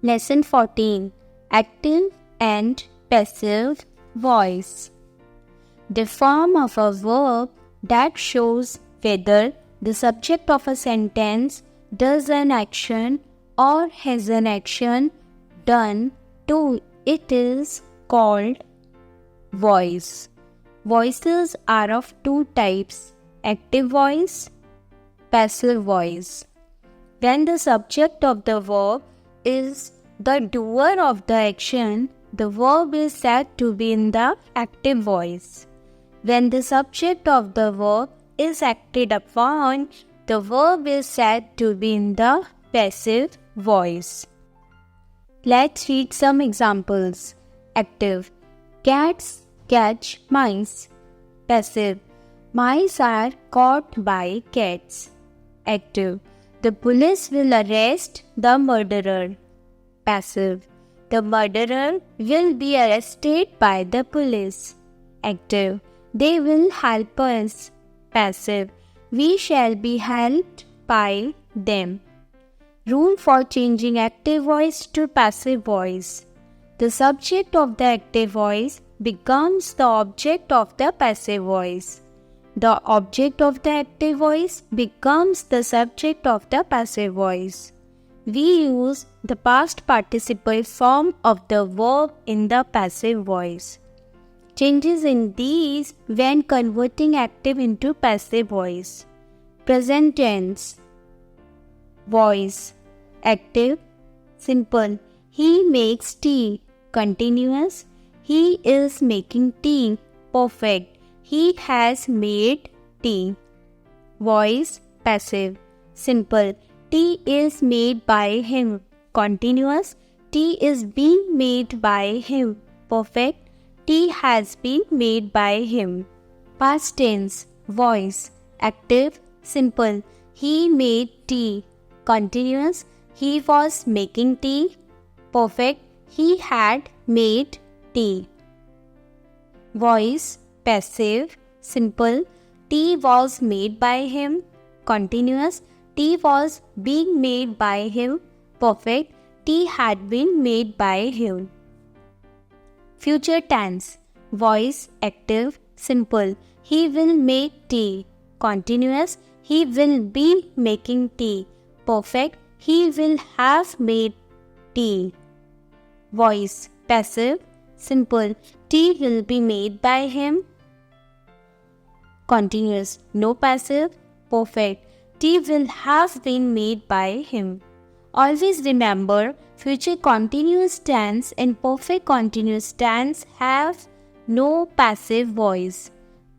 Lesson 14. Active and Passive Voice. The form of a verb that shows whether the subject of a sentence does an action or has an action done to it is called voice. Voices are of two types: active voice, passive voice. When the subject of the verb is the doer of the action, the verb is said to be in the active voice. When the subject of the verb is acted upon, the verb is said to be in the passive voice. Let's read some examples. Active: cats catch mice. Passive: mice are caught by cats. Active: the police will arrest the murderer. Passive: the murderer will be arrested by the police. Active: they will help us. Passive: we shall be helped by them. Rule for changing active voice to passive voice. The subject of the active voice becomes the object of the passive voice. The object of the active voice becomes the subject of the passive voice. We use the past participle form of the verb in the passive voice. Changes in these when converting active into passive voice. Present tense. Voice. Active. Simple: he makes tea. Continuous: he is making tea. Perfect: he has made tea. Voice. Passive. Simple: tea is made by him. Continuous: tea is being made by him. Perfect: tea has been made by him. Past tense. Voice. Active. Simple: he made tea. Continuous: he was making tea. Perfect: he had made tea. Voice. Passive. Simple: tea was made by him. Continuous: tea was being made by him. Perfect: tea had been made by him. Future tense. Voice. Active. Simple: he will make tea. Continuous: he will be making tea. Perfect: he will have made tea. Voice. Passive. Simple: tea will be made by him. Continuous: no passive. Perfect: tea will have been made by him. Always remember, future continuous tense and perfect continuous tense have no passive voice.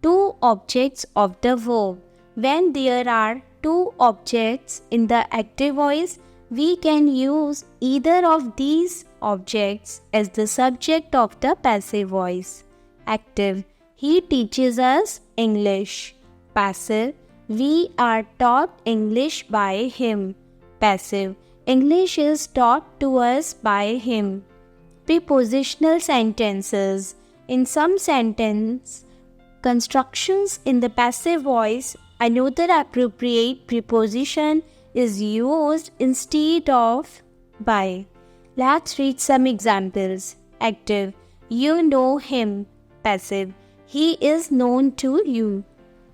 Two objects of the verb. When there are two objects in the active voice, we can use either of these objects as the subject of the passive voice. Active: he teaches us English. Passive: we are taught English by him. Passive: English is taught to us by him. Prepositional sentences. In some sentence constructions in the passive voice, another appropriate preposition is used instead of by. Let's read some examples. Active: you know him. Passive: he is known to you.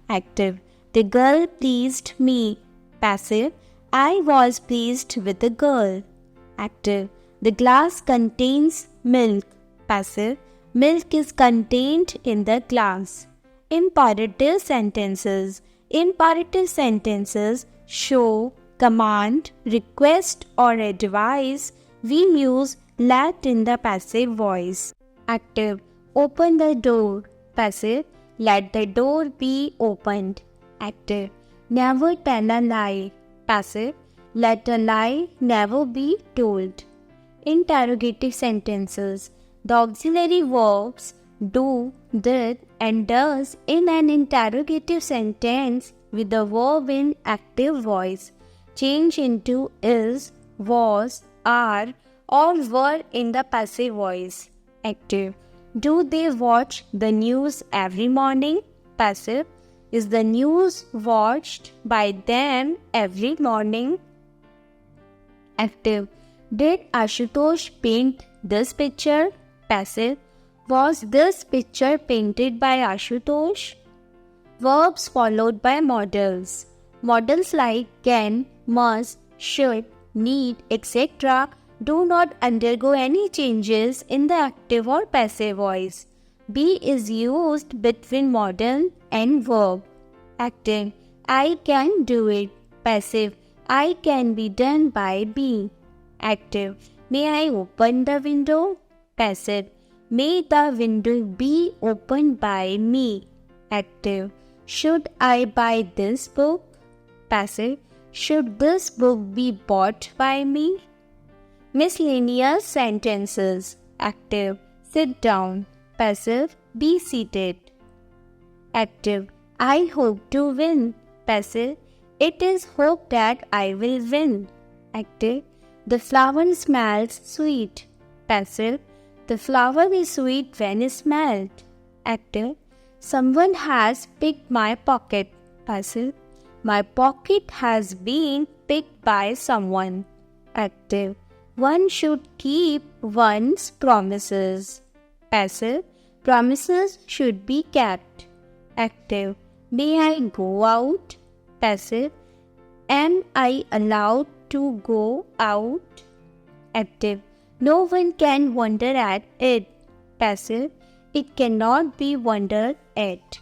Active: the girl pleased me. Passive: I was pleased with the girl. Active: the glass contains milk. Passive: milk is contained in the glass. Imperative sentences. Imperative sentences show, command, request, or advise. We use let in the passive voice. Active: open the door. Passive: let the door be opened. Active: never tell a lie. Passive: let a lie never be told. Interrogative sentences. The auxiliary verbs do, did, and does in an interrogative sentence with the verb in active voice change into is, was, are, or were in the passive voice. Active: do they watch the news every morning? Passive: is the news watched by them every morning? Active: Did Ashutosh paint this picture? Passive. Was this picture painted by Ashutosh? Verbs followed by modals. Modals like can, must, should, need, etc. do not undergo any changes in the active or passive voice. Be is used between modal and verb. Active. I can do it. Passive. I can be done by be. Active. May I open the window? Passive. May the window be opened by me. Active. Should I buy this book? Passive. Should this book be bought by me? Miscellaneous sentences. Active. Sit down. Passive. Be seated. Active. I hope to win. Passive. It is hoped that I will win. Active. The flower smells sweet. Passive. The flower is sweet when smelled. Active. Someone has picked my pocket. Passive. My pocket has been picked by someone. Active. One should keep one's promises. Passive. Promises should be kept. Active. May I go out? Passive. Am I allowed to go out? Active. No one can wonder at it. Passive. It cannot be wondered at.